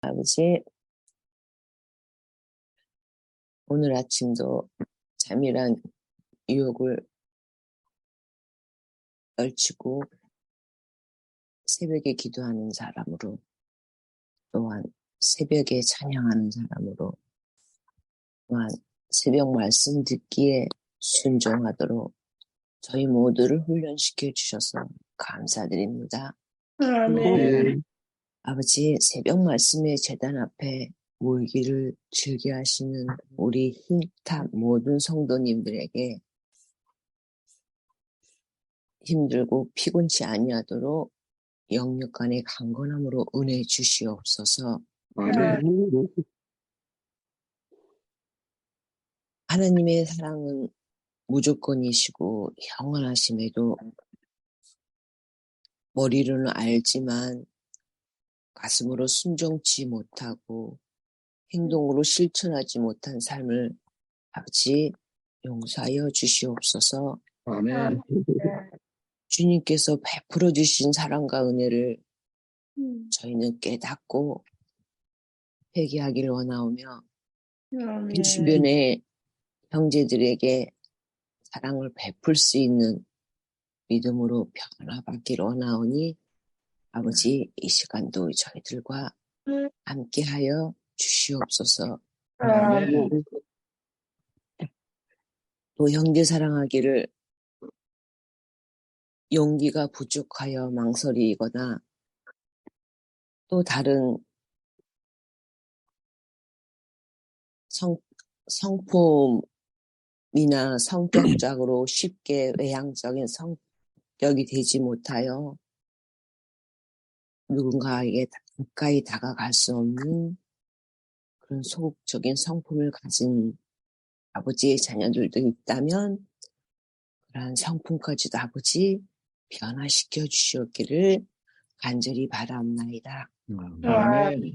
아버지, 오늘 아침도 잠이란 유혹을 떨치고 새벽에 기도하는 사람으로, 또한 새벽에 찬양하는 사람으로, 또한 새벽 말씀 듣기에 순종하도록 저희 모두를 훈련시켜 주셔서 감사드립니다. 아멘. 아버지, 새벽 말씀의 제단 앞에 모이기를 즐겨하시는 우리 힐탑 모든 성도님들에게 힘들고 피곤치 아니하도록 영육 간의 강건함으로 은혜 주시옵소서. 하나님의 사랑은 무조건이시고 영원하심에도 머리로는 알지만 가슴으로 순종치 못하고 행동으로 실천하지 못한 삶을 아버지 용서하여 주시옵소서. 아멘. 주님께서 베풀어 주신 사랑과 은혜를 저희는 깨닫고 회개하기를 원하오며 주변의 형제들에게 사랑을 베풀 수 있는 믿음으로 변화받기를 원하오니 아버지 이 시간도 저희들과 함께하여 주시옵소서. 아멘. 또 형제 사랑하기를 용기가 부족하여 망설이거나 또 다른 성품이나 성격적으로 쉽게 외향적인 성격이 되지 못하여 누군가에게 가까이 다가갈 수 없는 그런 소극적인 성품을 가진 아버지의 자녀들도 있다면 그러한 성품까지도 아버지 변화시켜 주시옵기를 간절히 바라옵나이다. 아멘.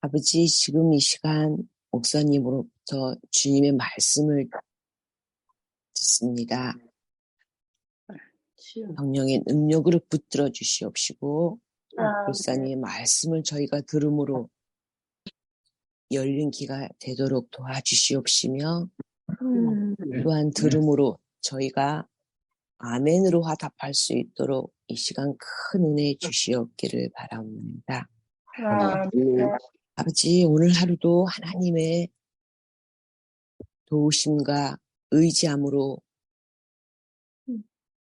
아버지 지금 이 시간 목사님으로부터 주님의 말씀을 듣습니다. 성령의 능력으로 붙들어 주시옵시고 목사님의 말씀을 저희가 들음으로 열린 귀가 되도록 도와주시옵시며 또한 들음으로 저희가 아멘으로 화답할 수 있도록 이 시간 큰 은혜 주시옵기를 바랍니다. 아버지 오늘 하루도 하나님의 도우심과 의지함으로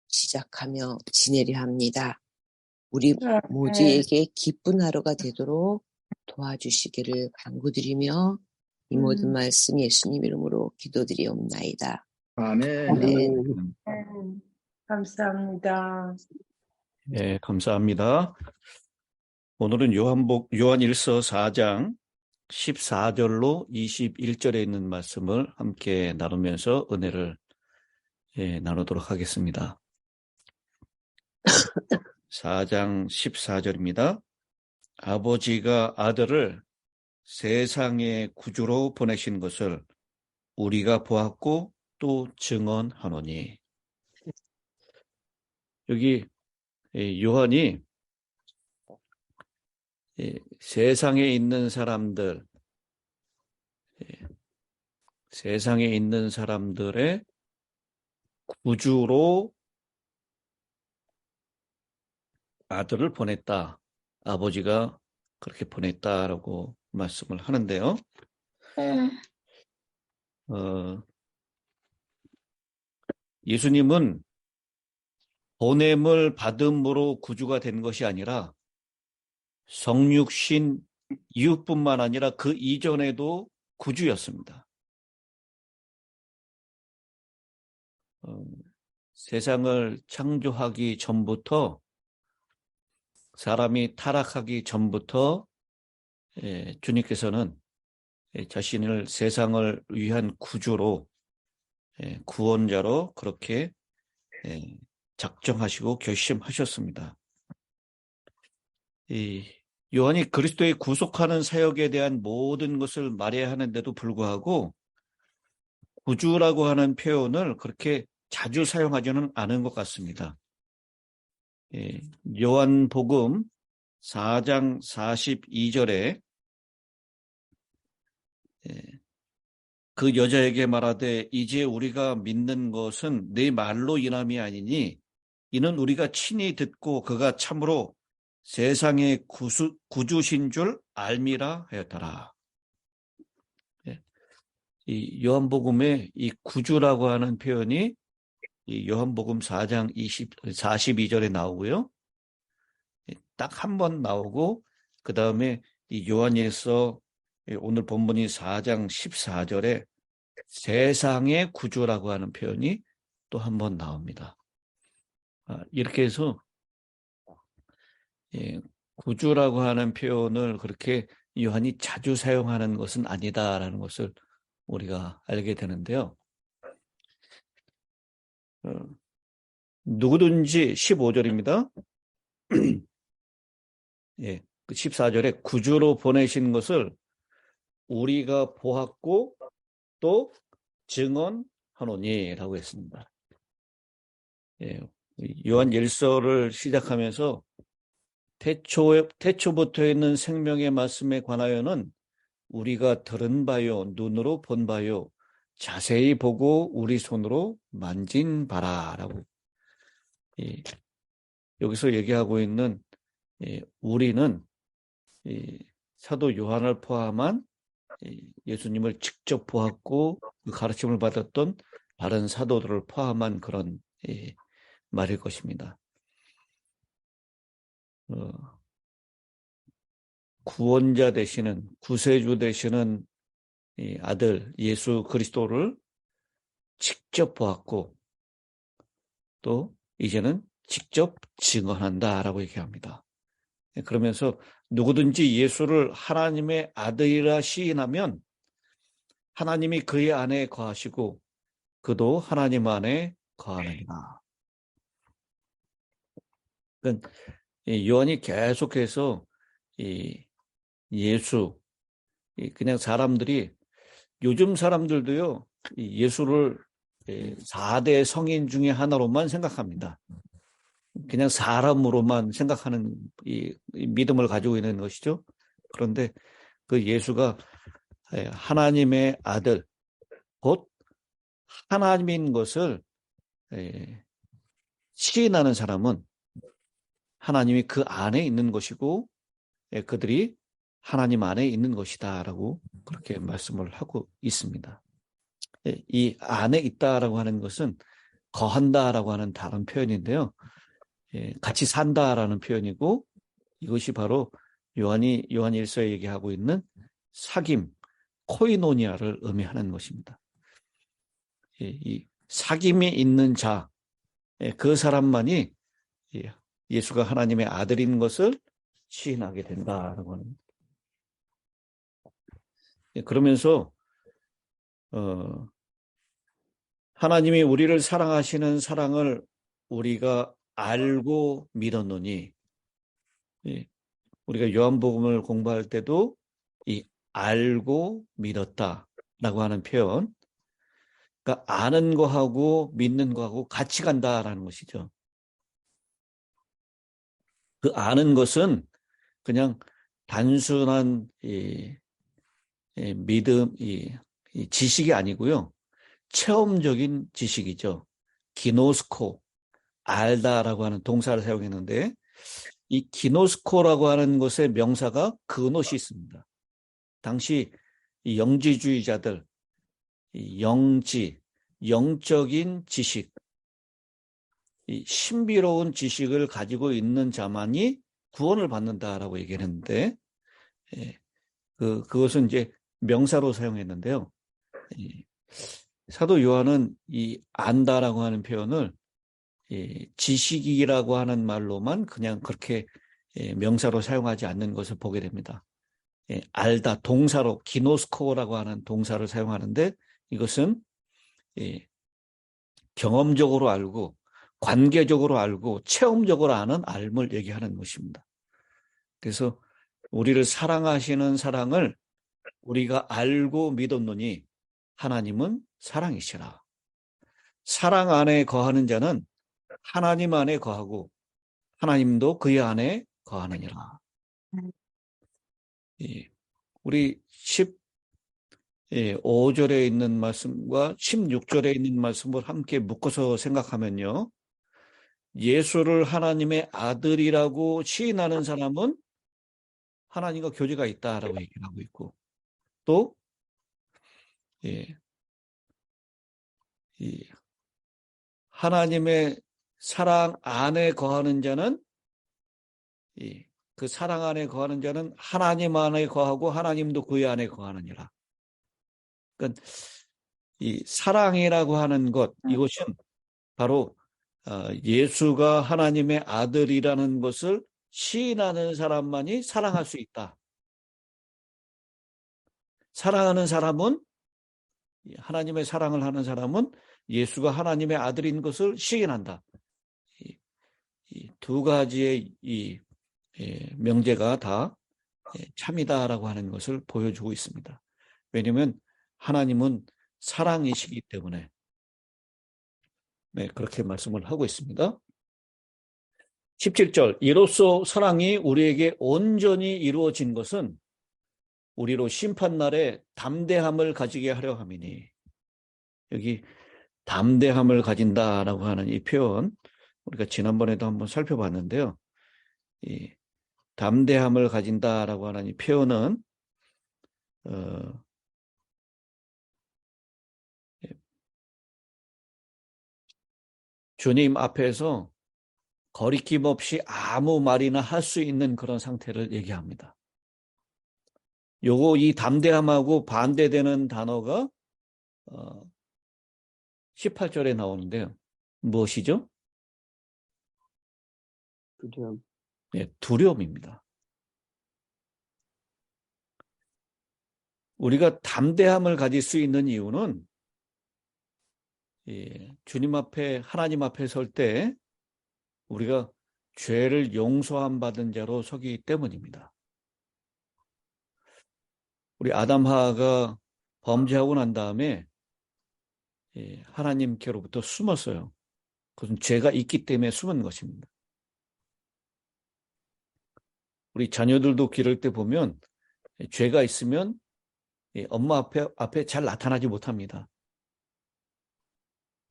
시작하며 지내려 합니다. 우리 모두에게 기쁜 하루가 되도록 도와주시기를 간구드리며 이 모든 말씀 예수님 이름으로 기도드리옵나이다. 아멘. 아멘. 감사합니다. 네, 감사합니다. 오늘은 요한일서 4장 14절로 21절에 있는 말씀을 함께 나누면서 은혜를 나누도록 하겠습니다. 4장 14절입니다. 아버지가 아들을 세상의 구주로 보내신 것을 우리가 보았고 또 증언하노니. 여기 요한이 세상에 있는 사람들, 세상에 있는 사람들의 구주로 아들을 보냈다. 아버지가 그렇게 보냈다라고 말씀을 하는데요. 예수님은 보냄을 받음으로 구주가 된 것이 아니라 성육신 이후뿐만 아니라 그 이전에도 구주였습니다. 세상을 창조하기 전부터 사람이 타락하기 전부터 주님께서는 자신을 세상을 위한 구주로 구원자로 그렇게 작정하시고 결심하셨습니다. 요한이 그리스도의 구속하는 사역에 대한 모든 것을 말해야 하는데도 불구하고 구주라고 하는 표현을 그렇게 자주 사용하지는 않은 것 같습니다. 요한복음 4장 42절에 그 여자에게 말하되 이제 우리가 믿는 것은 네 말로 인함이 아니니 이는 우리가 친히 듣고 그가 참으로 세상의 구주신 줄 알미라 하였더라. 예. 이 요한복음에 이 구주라고 하는 표현이 이 요한복음 4장 42절에 나오고요. 딱 한 번 나오고 그 다음에 이 요한일서 오늘 본문이 4장 14절에 세상의 구주라고 하는 표현이 또 한 번 나옵니다. 이렇게 해서 구주라고 하는 표현을 그렇게 요한이 자주 사용하는 것은 아니다라는 것을 우리가 알게 되는데요. 누구든지 15절입니다. 예, 그 14절에 구주로 보내신 것을 우리가 보았고 또 증언하노니라고 했습니다. 예, 요한 1서를 시작하면서 태초부터 있는 생명의 말씀에 관하여는 우리가 들은 바요, 눈으로 본 바요, 자세히 보고 우리 손으로 만진 바라라고 여기서 얘기하고 있는 우리는 사도 요한을 포함한 예수님을 직접 보았고 그 가르침을 받았던 다른 사도들을 포함한 그런 말일 것입니다. 구원자 되시는 구세주 되시는 아들 예수 그리스도를 직접 보았고 또 이제는 직접 증언한다라고 얘기합니다. 그러면서 누구든지 예수를 하나님의 아들이라 시인하면 하나님이 그의 안에 거하시고 그도 하나님 안에 거하느니라. 그러니까 요한이 계속해서 예수 그냥 사람들이 요즘 사람들도요 예수를 4대 성인 중에 하나로만 생각합니다. 그냥 사람으로만 생각하는 이 믿음을 가지고 있는 것이죠. 그런데 그 예수가 하나님의 아들, 곧 하나님인 것을 시인하는 사람은 하나님이 그 안에 있는 것이고 그들이 하나님 안에 있는 것이다라고 그렇게 말씀을 하고 있습니다. 이 안에 있다라고 하는 것은 거한다라고 하는 다른 표현인데요. 같이 산다라는 표현이고 이것이 바로 요한 1서에 얘기하고 있는 사귐, 코이노니아를 의미하는 것입니다. 이 사귐이 있는 자, 그 사람만이 예수가 하나님의 아들인 것을 시인하게 된다라고 하는. 그러면서 하나님이 우리를 사랑하시는 사랑을 우리가 알고 믿었노니, 우리가 요한복음을 공부할 때도 이 알고 믿었다라고 하는 표현, 그러니까 아는 거하고 믿는 거하고 같이 간다라는 것이죠. 그 아는 것은 그냥 단순한 믿음, 이 지식이 아니고요. 체험적인 지식이죠. 기노스코, 알다라고 하는 동사를 사용했는데 이 기노스코라고 하는 것의 명사가 그노시 있습니다. 당시 이 영지주의자들, 이 영지, 영적인 지식, 이 신비로운 지식을 가지고 있는 자만이 구원을 받는다라고 얘기했는데 그것은 이제 명사로 사용했는데요. 사도 요한은 이 안다라고 하는 표현을 지식이라고 하는 말로만 그냥 그렇게 명사로 사용하지 않는 것을 보게 됩니다. 알다, 동사로 기노스코라고 하는 동사를 사용하는데 이것은 경험적으로 알고 관계적으로 알고 체험적으로 아는 알을 얘기하는 것입니다. 그래서 우리를 사랑하시는 사랑을 우리가 알고 믿었노니 하나님은 사랑이시라. 사랑 안에 거하는 자는 하나님 안에 거하고 하나님도 그의 안에 거하느니라. 우리 5절에 있는 말씀과 16절에 있는 말씀을 함께 묶어서 생각하면요. 예수를 하나님의 아들이라고 시인하는 사람은 하나님과 교제가 있다라고 얘기를 하고 있고, 또 이 하나님의 사랑 안에 거하는 자는 그 사랑 안에 거하는 자는 하나님 안에 거하고 하나님도 그의 안에 거하느니라. 그러니까 이 사랑이라고 하는 것, 이것은 바로 예수가 하나님의 아들이라는 것을 시인하는 사람만이 사랑할 수 있다. 사랑하는 사람은, 하나님의 사랑을 하는 사람은 예수가 하나님의 아들인 것을 시인한다. 이 두 가지의 이 명제가 다 참이다라고 하는 것을 보여주고 있습니다. 왜냐하면 하나님은 사랑이시기 때문에 그렇게 말씀을 하고 있습니다. 17절, 이로써 사랑이 우리에게 온전히 이루어진 것은 우리로 심판날에 담대함을 가지게 하려 함이니. 여기 담대함을 가진다라고 하는 이 표현, 우리가 지난번에도 한번 살펴봤는데요. 이 담대함을 가진다라고 하는 이 표현은 주님 앞에서 거리낌 없이 아무 말이나 할 수 있는 그런 상태를 얘기합니다. 이 담대함하고 반대되는 단어가 18절에 나오는데요. 무엇이죠? 두려움. 네, 두려움입니다. 우리가 담대함을 가질 수 있는 이유는 주님 앞에, 하나님 앞에 설 때 우리가 죄를 용서함 받은 자로 서기 때문입니다. 우리 아담 하와가 범죄하고 난 다음에 하나님께로부터 숨었어요. 그것은 죄가 있기 때문에 숨은 것입니다. 우리 자녀들도 기를 때 보면 죄가 있으면 엄마 앞에 잘 나타나지 못합니다.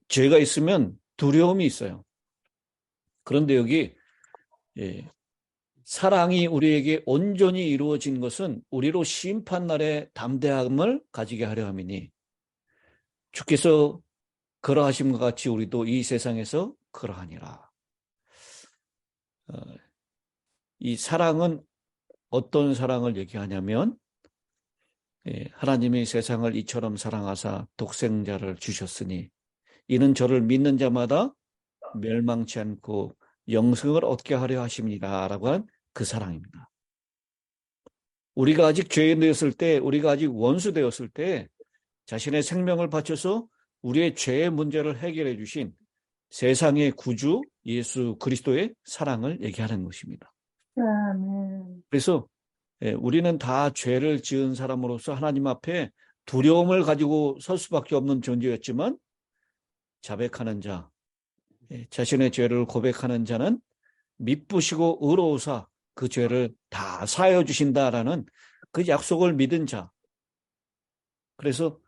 죄가 있으면 두려움이 있어요. 그런데 여기 사랑이 우리에게 온전히 이루어진 것은 우리로 심판날에 담대함을 가지게 하려 함이니, 주께서 그러하심과 같이 우리도 이 세상에서 그러하니라. 이 사랑은 어떤 사랑을 얘기하냐면 하나님이 세상을 이처럼 사랑하사 독생자를 주셨으니 이는 저를 믿는 자마다 멸망치 않고 영생을 얻게 하려 하십니다 라고 한 그 사랑입니다. 우리가 아직 죄인 되었을 때, 우리가 아직 원수 되었을 때 자신의 생명을 바쳐서 우리의 죄의 문제를 해결해 주신 세상의 구주 예수 그리스도의 사랑을 얘기하는 것입니다. 그래서 우리는 다 죄를 지은 사람으로서 하나님 앞에 두려움을 가지고 설 수밖에 없는 존재였지만, 자백하는 자, 자신의 죄를 고백하는 자는 미쁘시고 의로우사 그 죄를 다 사하여 주신다라는 그 약속을 믿은 자. 그래서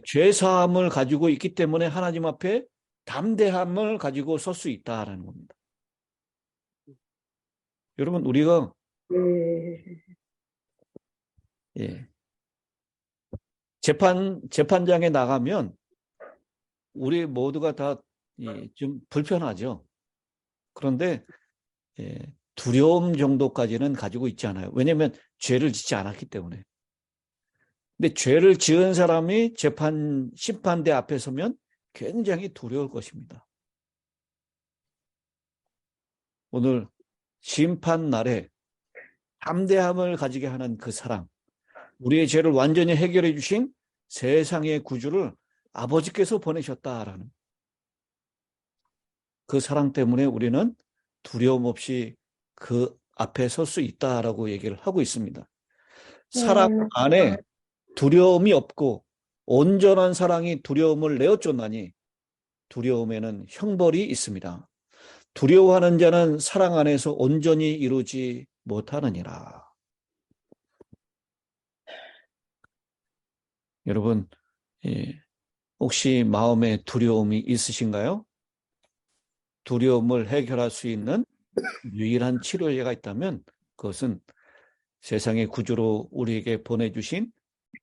죄 사함을 가지고 있기 때문에 하나님 앞에 담대함을 가지고 설 수 있다라는 겁니다. 여러분, 우리가 재판장에 나가면 우리 모두가 다 좀 불편하죠. 그런데 두려움 정도까지는 가지고 있지 않아요. 왜냐하면 죄를 짓지 않았기 때문에. 근데 죄를 지은 사람이 심판대 앞에 서면 굉장히 두려울 것입니다. 오늘 심판날에 담대함을 가지게 하는 그 사랑, 우리의 죄를 완전히 해결해 주신 세상의 구주를 아버지께서 보내셨다라는 그 사랑 때문에 우리는 두려움 없이 그 앞에 설 수 있다라고 얘기를 하고 있습니다. 사랑 안에 두려움이 없고 온전한 사랑이 두려움을 내어쫓나니 두려움에는 형벌이 있습니다. 두려워하는 자는 사랑 안에서 온전히 이루지 못하느니라. 여러분, 혹시 마음에 두려움이 있으신가요? 두려움을 해결할 수 있는 유일한 치료제가 있다면 그것은 세상의 구주로 우리에게 보내주신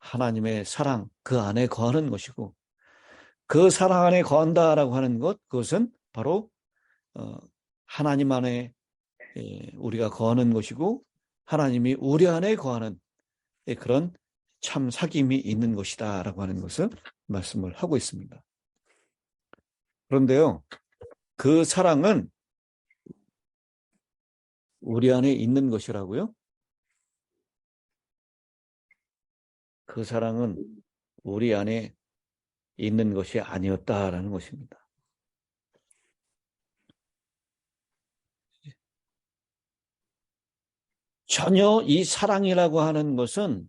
하나님의 사랑, 그 안에 거하는 것이고, 그 사랑 안에 거한다라고 하는 것, 그것은 바로 하나님 안에 우리가 거하는 것이고, 하나님이 우리 안에 거하는 그런 참 사귐이 있는 것이다라고 하는 것을 말씀을 하고 있습니다. 그런데요, 그 사랑은 우리 안에 있는 것이라고요? 그 사랑은 우리 안에 있는 것이 아니었다라는 것입니다. 전혀 이 사랑이라고 하는 것은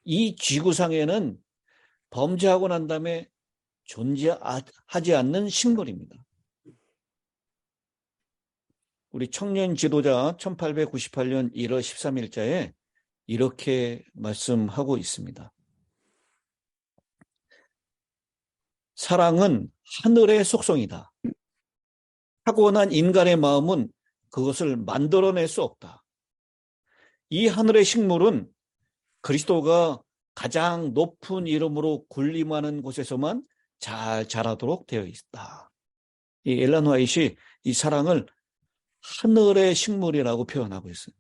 이 지구상에는 범죄하고 난 다음에 존재하지 않는 식물입니다. 우리 청년 지도자 1898년 1월 13일자에 이렇게 말씀하고 있습니다. 사랑은 하늘의 속성이다. 타고난 인간의 마음은 그것을 만들어낼 수 없다. 이 하늘의 식물은 그리스도가 가장 높은 이름으로 군림하는 곳에서만 잘 자라도록 되어 있다. 이 엘런 화이트이 이 사랑을 하늘의 식물이라고 표현하고 있어요.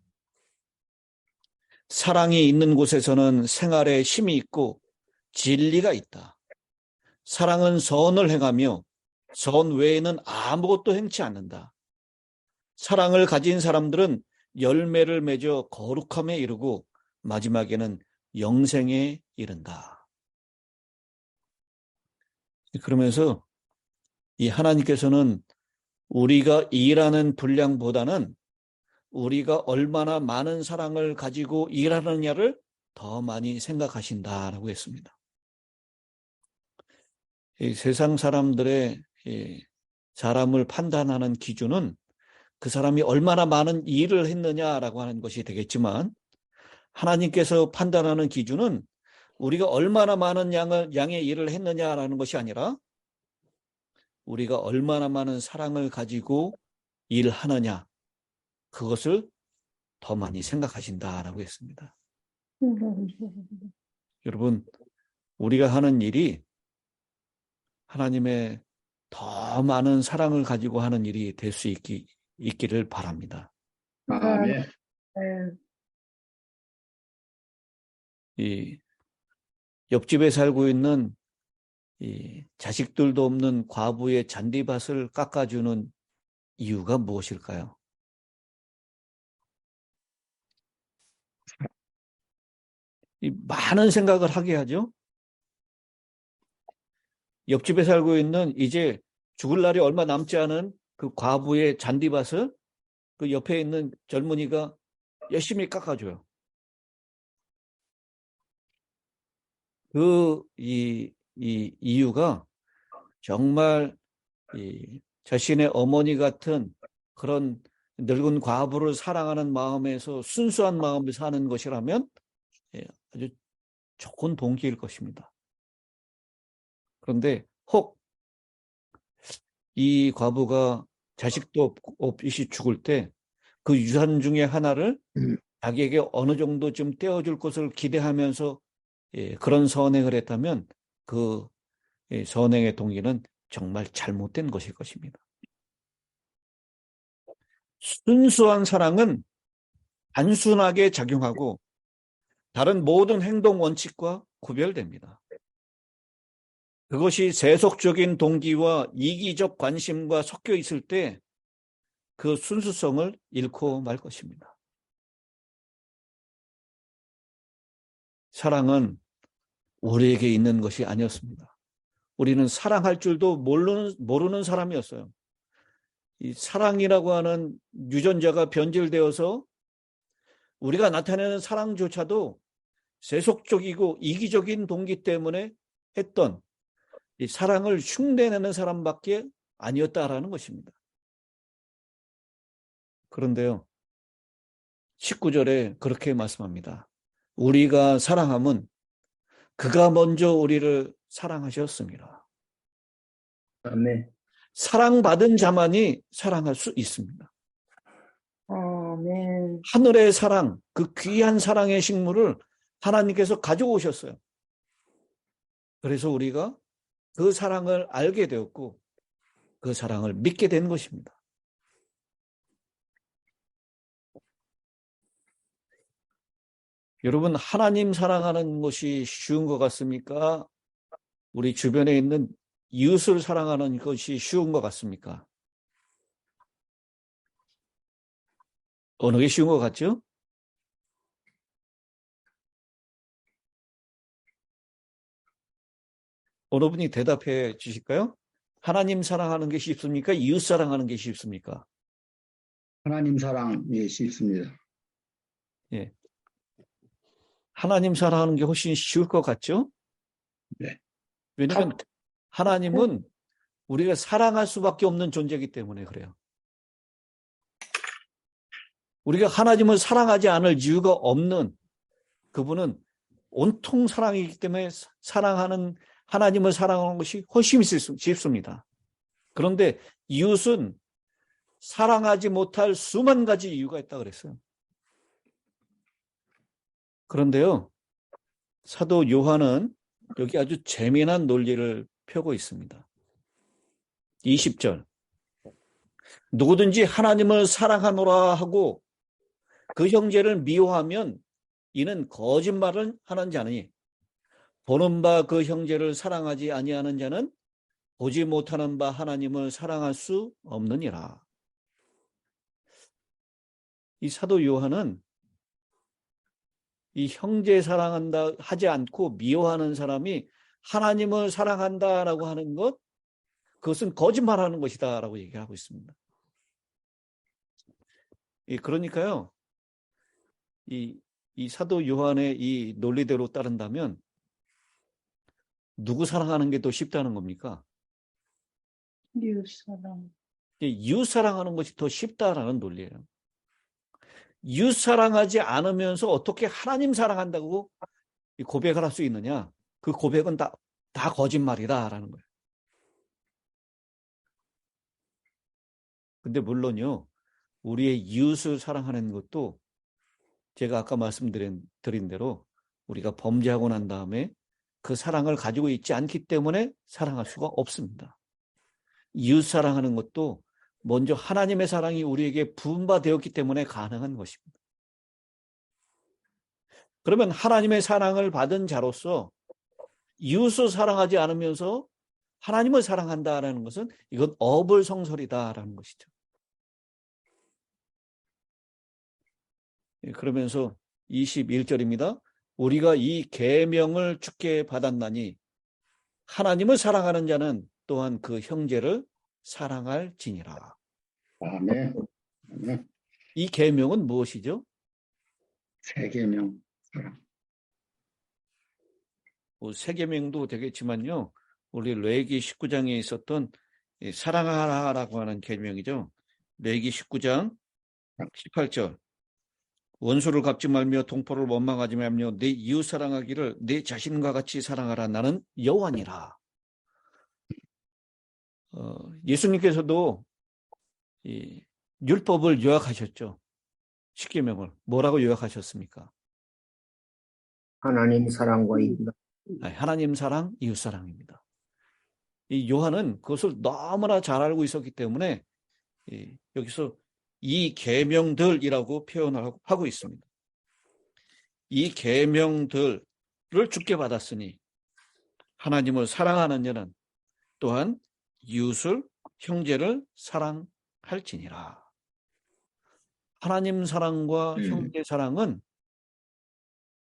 사랑이 있는 곳에서는 생활에 힘이 있고 진리가 있다. 사랑은 선을 행하며 선 외에는 아무것도 행치 않는다. 사랑을 가진 사람들은 열매를 맺어 거룩함에 이르고 마지막에는 영생에 이른다. 그러면서 이 하나님께서는 우리가 일하는 분량보다는 우리가 얼마나 많은 사랑을 가지고 일하느냐를 더 많이 생각하신다라고 했습니다. 이 세상 사람들의 사람을 판단하는 기준은 그 사람이 얼마나 많은 일을 했느냐라고 하는 것이 되겠지만, 하나님께서 판단하는 기준은 우리가 얼마나 많은 양의 일을 했느냐라는 것이 아니라 우리가 얼마나 많은 사랑을 가지고 일하느냐, 그것을 더 많이 생각하신다라고 했습니다. 여러분, 우리가 하는 일이 하나님의 더 많은 사랑을 가지고 하는 일이 될 수 있기를 바랍니다. 아멘. 이 옆집에 살고 있는 이 자식들도 없는 과부의 잔디밭을 깎아주는 이유가 무엇일까요? 이 많은 생각을 하게 하죠. 옆집에 살고 있는 이제 죽을 날이 얼마 남지 않은 그 과부의 잔디밭을 그 옆에 있는 젊은이가 열심히 깎아줘요. 이 이유가 정말 자신의 어머니 같은 그런 늙은 과부를 사랑하는 마음에서 순수한 마음을 사는 것이라면 아주 좋은 동기일 것입니다. 그런데 혹 이 과부가 자식도 없이 죽을 때 그 유산 중에 하나를 자기에게 어느 정도 좀 떼어줄 것을 기대하면서 그런 선행을 했다면 그 선행의 동기는 정말 잘못된 것일 것입니다. 순수한 사랑은 단순하게 작용하고 다른 모든 행동 원칙과 구별됩니다. 그것이 세속적인 동기와 이기적 관심과 섞여 있을 때 그 순수성을 잃고 말 것입니다. 사랑은 우리에게 있는 것이 아니었습니다. 우리는 사랑할 줄도 모르는 사람이었어요. 이 사랑이라고 하는 유전자가 변질되어서 우리가 나타내는 사랑조차도 세속적이고 이기적인 동기 때문에 했던 이 사랑을 흉내내는 사람밖에 아니었다라는 것입니다. 그런데요, 19절에 그렇게 말씀합니다. 우리가 사랑함은 그가 먼저 우리를 사랑하셨습니다. 아멘. 사랑받은 자만이 사랑할 수 있습니다. 아멘. 하늘의 사랑, 그 귀한 사랑의 식물을 하나님께서 가져오셨어요. 그래서 우리가 그 사랑을 알게 되었고 그 사랑을 믿게 된 것입니다. 여러분, 하나님 사랑하는 것이 쉬운 것 같습니까? 우리 주변에 있는 이웃을 사랑하는 것이 쉬운 것 같습니까? 어느 게 쉬운 것 같죠? 어느 분이 대답해 주실까요? 하나님 사랑하는 게 쉽습니까? 이웃 사랑하는 게 쉽습니까? 하나님 사랑이 쉽습니다. 예. 하나님 사랑하는 게 훨씬 쉬울 것 같죠? 네. 왜냐하면 하나님은 우리가 사랑할 수밖에 없는 존재이기 때문에 그래요. 우리가 하나님을 사랑하지 않을 이유가 없는 그분은 온통 사랑이기 때문에 하나님을 사랑하는 것이 훨씬 쉽습니다. 그런데 이웃은 사랑하지 못할 수만 가지 이유가 있다 그랬어요. 그런데요, 사도 요한은 여기 아주 재미난 논리를 펴고 있습니다. 20절. 누구든지 하나님을 사랑하노라 하고 그 형제를 미워하면 이는 거짓말을 하는 자니 보는 바 그 형제를 사랑하지 아니하는 자는 보지 못하는 바 하나님을 사랑할 수 없느니라. 이 사도 요한은 이 형제 사랑한다 하지 않고 미워하는 사람이 하나님을 사랑한다라고 하는 것, 그것은 거짓말하는 것이다라고 얘기하고 있습니다. 그러니까요, 이 사도 요한의 이 논리대로 따른다면 누구 사랑하는 게 더 쉽다는 겁니까? 이웃 사랑. 이웃 사랑하는 것이 더 쉽다라는 논리예요. 이웃 사랑하지 않으면서 어떻게 하나님 사랑한다고 고백을 할 수 있느냐? 그 고백은 다 거짓말이다라는 거예요. 근데 물론요, 우리의 이웃을 사랑하는 것도 제가 아까 말씀드린 대로 우리가 범죄하고 난 다음에 그 사랑을 가지고 있지 않기 때문에 사랑할 수가 없습니다. 이웃 사랑하는 것도 먼저 하나님의 사랑이 우리에게 부음받았기 때문에 가능한 것입니다. 그러면 하나님의 사랑을 받은 자로서 이웃을 사랑하지 않으면서 하나님을 사랑한다라는 것은 이건 어불성설이다라는 것이죠. 그러면서 21절입니다. 우리가 이 계명을 주께 받았나니 하나님을 사랑하는 자는 또한 그 형제를 사랑할지니라. 아멘. 아멘. 이 계명은 무엇이죠? 세 계명 사랑. 세 계명도 되겠지만요. 우리 레위기 19장에 있었던 사랑하라라고 하는 계명이죠. 레위기 19장 18절. 원수를 갚지 말며 동포를 원망하지 말며 내 이웃 사랑하기를 내 자신과 같이 사랑하라. 나는 여호와니라. 예수님께서도 이 율법을 요약하셨죠. 십계명을 뭐라고 요약하셨습니까? 하나님 사랑과 이웃. 하나님 사랑, 이웃 사랑입니다. 이 요한은 그것을 너무나 잘 알고 있었기 때문에 여기서 이 계명들이라고 표현을 하고 있습니다. 이 계명들을 주께 받았으니 하나님을 사랑하는 자는 또한 이웃을 형제를 사랑할지니라. 하나님 사랑과 형제 사랑은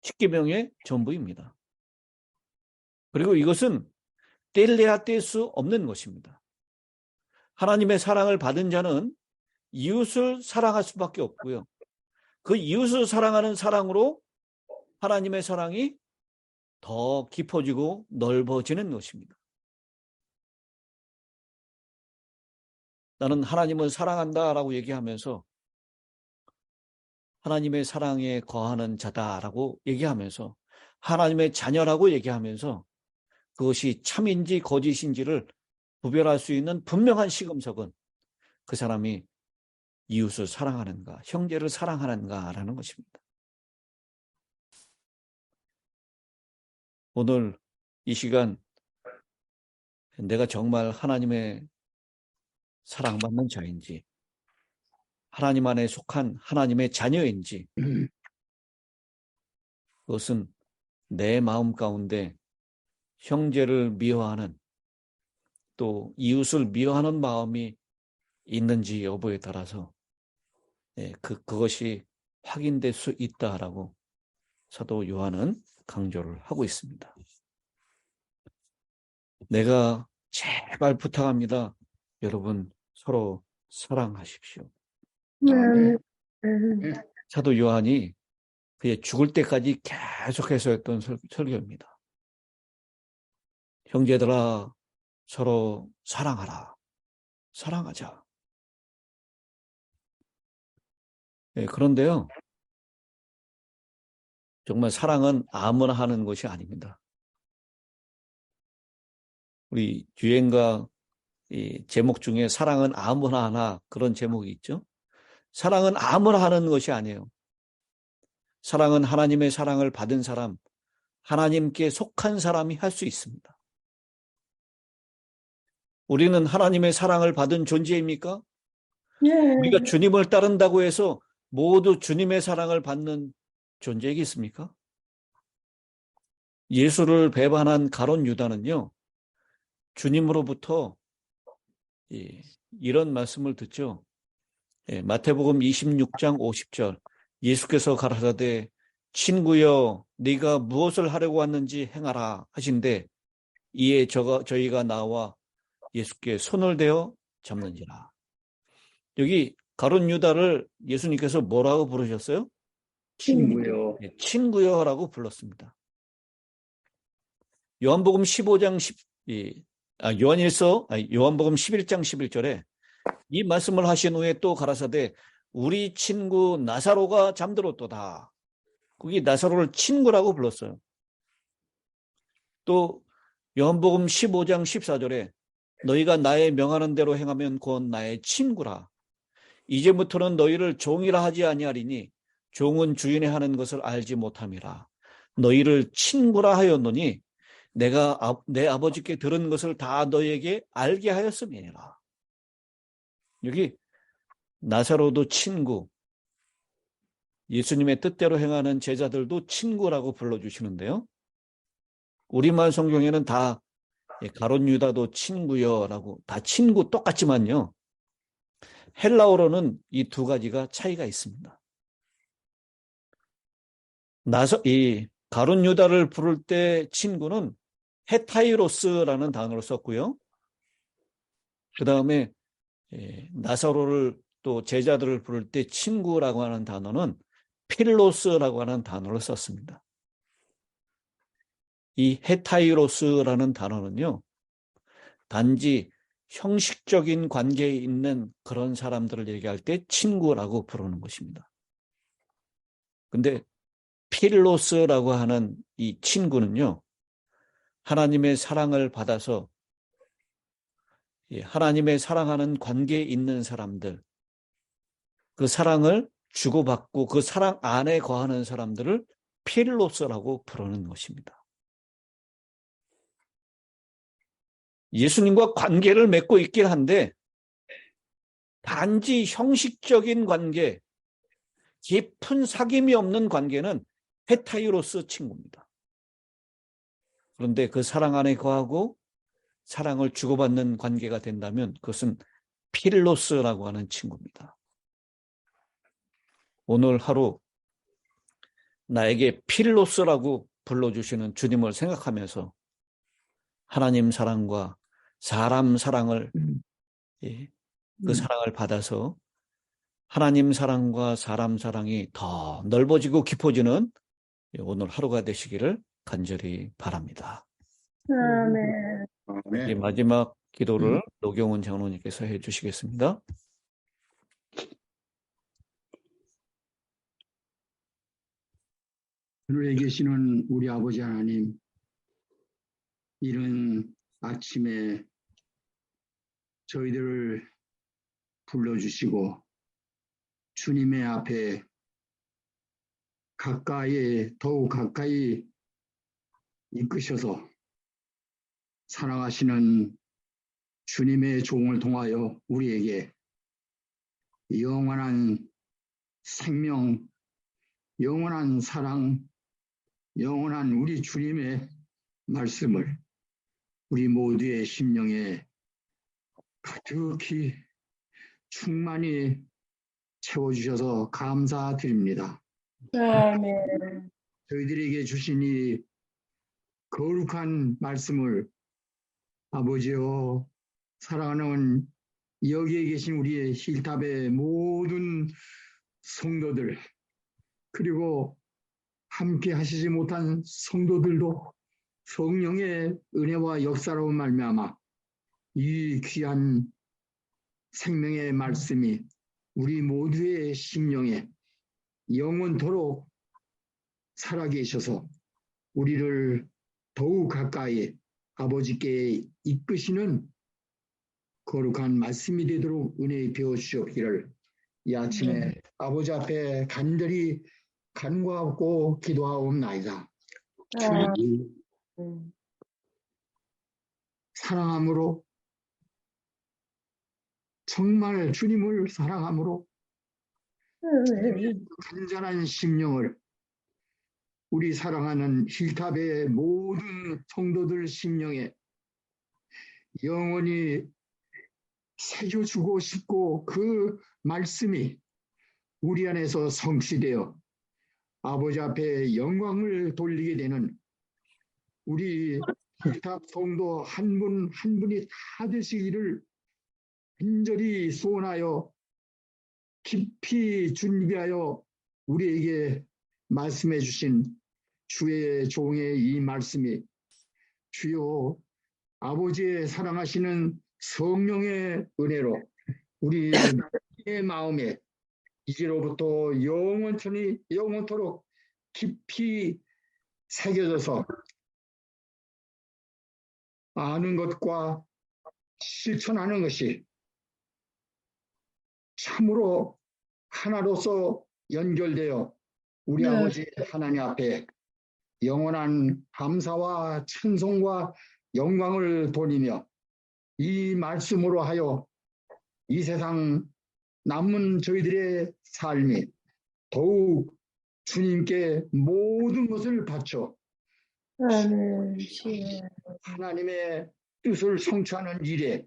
십계명의 전부입니다. 그리고 이것은 뗄래야 뗄 수 없는 것입니다. 하나님의 사랑을 받은 자는 이웃을 사랑할 수밖에 없고요. 그 이웃을 사랑하는 사랑으로 하나님의 사랑이 더 깊어지고 넓어지는 것입니다. 나는 하나님을 사랑한다라고 얘기하면서 하나님의 사랑에 거하는 자다라고 얘기하면서 하나님의 자녀라고 얘기하면서 그것이 참인지 거짓인지를 구별할 수 있는 분명한 시금석은 그 사람이 이웃을 사랑하는가, 형제를 사랑하는가라는 것입니다. 오늘 이 시간 내가 정말 하나님의 사랑받는 자인지, 하나님 안에 속한 하나님의 자녀인지, 그것은 내 마음 가운데 형제를 미워하는, 또 이웃을 미워하는 마음이 있는지 여부에 따라서 그것이 확인될 수 있다라고 사도 요한은 강조를 하고 있습니다. 내가 제발 부탁합니다. 여러분 서로 사랑하십시오. 사도 요한이 그의 죽을 때까지 계속해서 했던 설교입니다. 형제들아, 서로 사랑하라. 사랑하자. 그런데요, 정말 사랑은 아무나 하는 것이 아닙니다. 우리 유행가 이 제목 중에 사랑은 아무나 하나 그런 제목이 있죠. 사랑은 아무나 하는 것이 아니에요. 사랑은 하나님의 사랑을 받은 사람, 하나님께 속한 사람이 할 수 있습니다. 우리는 하나님의 사랑을 받은 존재입니까? 우리가 주님을 따른다고 해서 모두 주님의 사랑을 받는 존재이겠습니까? 예수를 배반한 가룟 유다는요, 주님으로부터 이런 말씀을 듣죠. 마태복음 26장 50절, 예수께서 가라사대 친구여 네가 무엇을 하려고 왔는지 행하라 하신대 이에 저희가 나와 예수께 손을 대어 잡는지라. 여기 가룟 유다를 예수님께서 뭐라고 부르셨어요? 친구요. 친구여라고 불렀습니다. 요한복음 15장 요한복음 11장 11절에 이 말씀을 하신 후에 또 가라사대 우리 친구 나사로가 잠들었도다. 거기 나사로를 친구라고 불렀어요. 또 요한복음 15장 14절에 너희가 나의 명하는 대로 행하면 곧 나의 친구라. 이제부터는 너희를 종이라 하지 아니하리니 종은 주인의 하는 것을 알지 못함이라. 너희를 친구라 하였노니 내가 내 아버지께 들은 것을 다 너희에게 알게 하였음이니라. 여기 나사로도 친구, 예수님의 뜻대로 행하는 제자들도 친구라고 불러주시는데요. 우리말 성경에는 다 가룟 유다도 친구여라고 다 친구 똑같지만요. 헬라어로는 이 두 가지가 차이가 있습니다. 이 가룟 유다를 부를 때 친구는 헤타이로스라는 단어를 썼고요. 그 다음에 나사로를 또 제자들을 부를 때 친구라고 하는 단어는 필로스라고 하는 단어를 썼습니다. 이 헤타이로스라는 단어는요, 단지 형식적인 관계에 있는 그런 사람들을 얘기할 때 친구라고 부르는 것입니다. 근데 필로스라고 하는 이 친구는요, 하나님의 사랑을 받아서 하나님의 사랑하는 관계에 있는 사람들, 그 사랑을 주고받고 그 사랑 안에 거하는 사람들을 필로스라고 부르는 것입니다. 예수님과 관계를 맺고 있긴 한데 단지 형식적인 관계, 깊은 사귐이 없는 관계는 헤타이로스 친구입니다. 그런데 그 사랑 안에 거하고 사랑을 주고받는 관계가 된다면 그것은 필로스라고 하는 친구입니다. 오늘 하루 나에게 필로스라고 불러주시는 주님을 생각하면서 하나님 사랑과 사람 사랑을 그 사랑을 받아서 하나님 사랑과 사람 사랑이 더 넓어지고 깊어지는 오늘 하루가 되시기를 간절히 바랍니다. 아멘. 마지막 기도를 노경훈 장로님께서 해주시겠습니다. 하늘에 계시는 우리 아버지 하나님, 이른 아침에 저희들을 불러주시고 주님의 앞에 더욱 가까이 이끄셔서 사랑하시는 주님의 종을 통하여 우리에게 영원한 생명, 영원한 사랑, 영원한 우리 주님의 말씀을 우리 모두의 심령에 가득히 충만히 채워주셔서 감사드립니다. 아멘. 저희들에게 주신 이 거룩한 말씀을 아버지여, 사랑하는 여기에 계신 우리의 힐탑의 모든 성도들, 그리고 함께 하시지 못한 성도들도 성령의 은혜와 역사로 말미암아 이 귀한 생명의 말씀이 우리 모두의 심령에 영원토록 살아계셔서 우리를 더욱 가까이 아버지께 이끄시는 거룩한 말씀이 되도록 은혜에 배워주시옵기를 이 아침에 아버지 앞에 간절히 간구하고 기도하옵나이다. 주님 사랑함으로, 정말 주님을 사랑함으로 간절한 심령을 우리 사랑하는 힐탑의 모든 성도들 심령에 영원히 새겨주고 싶고, 그 말씀이 우리 안에서 성취되어 아버지 앞에 영광을 돌리게 되는 우리 힐탑 성도 한 분 한 분이 다 되시기를 간절히 소원하여 깊이 준비하여 우리에게 말씀해 주신 주의 종의 이 말씀이 주요 아버지의 사랑하시는 성령의 은혜로 우리의 마음에 이제로부터 영원토록 깊이 새겨져서 아는 것과 실천하는 것이 참으로 하나로서 연결되어 우리 아버지 하나님 앞에 영원한 감사와 찬송과 영광을 돌리며 이 말씀으로 하여 이 세상 남은 저희들의 삶이 더욱 주님께 모든 것을 바쳐 하나님의 뜻을 성취하는 일에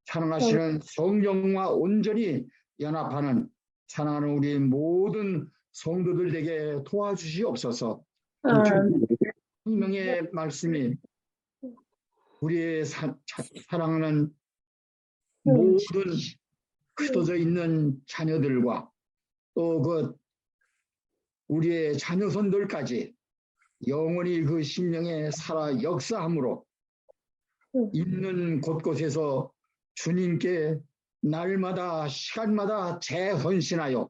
사랑하시는 성령과 온전히 연합하는 사랑하는 우리 모든 성도들에게 도와주시옵소서. 성령의 말씀이 우리의 사랑하는 모든 흩어져 있는 자녀들과 또 그 우리의 자녀손들까지 영원히 그 심령에 살아 역사함으로 있는 곳곳에서 주님께 날마다 시간마다 재헌신하여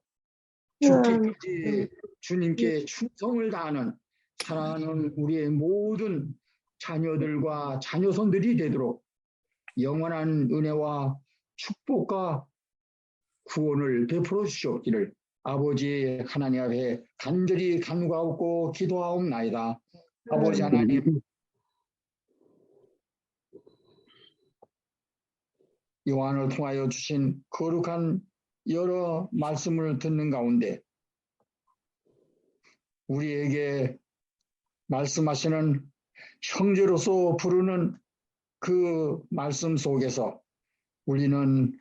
죽기까지 주님께 충성을 다하는 사랑하는 우리의 모든 자녀들과 자녀손들이 되도록 영원한 은혜와 축복과 구원을 베풀어 주시옵기를 아버지 하나님 앞에 간절히 간구하고 기도하옵나이다. 아버지 하나님, 요한을 통하여 주신 거룩한 여러 말씀을 듣는 가운데 우리에게 말씀하시는 형제로서 부르는 그 말씀 속에서 우리는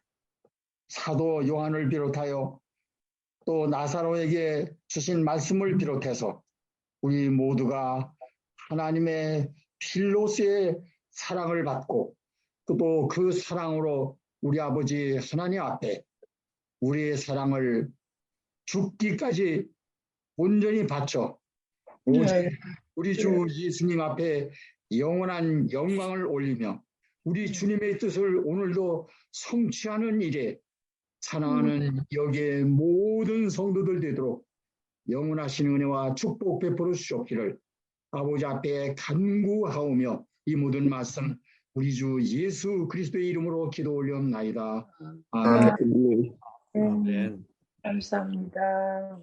사도 요한을 비롯하여 또 나사로에게 주신 말씀을 비롯해서 우리 모두가 하나님의 필로스의 사랑을 받고 또 그 사랑으로 우리 아버지 하나님 앞에 우리의 사랑을 죽기까지 온전히 바쳐 오직 우리 주 예수님 앞에 영원한 영광을 올리며 우리 주님의 뜻을 오늘도 성취하는 일에 사랑하는 여기에 모든 성도들 되도록 영원하신 은혜와 축복 베풀어 주옵기를 아버지 앞에 간구하오며 이 모든 말씀 우리 주 예수 그리스도의 이름으로 기도 올려옵나이다. 아멘. 아멘. 감사합니다.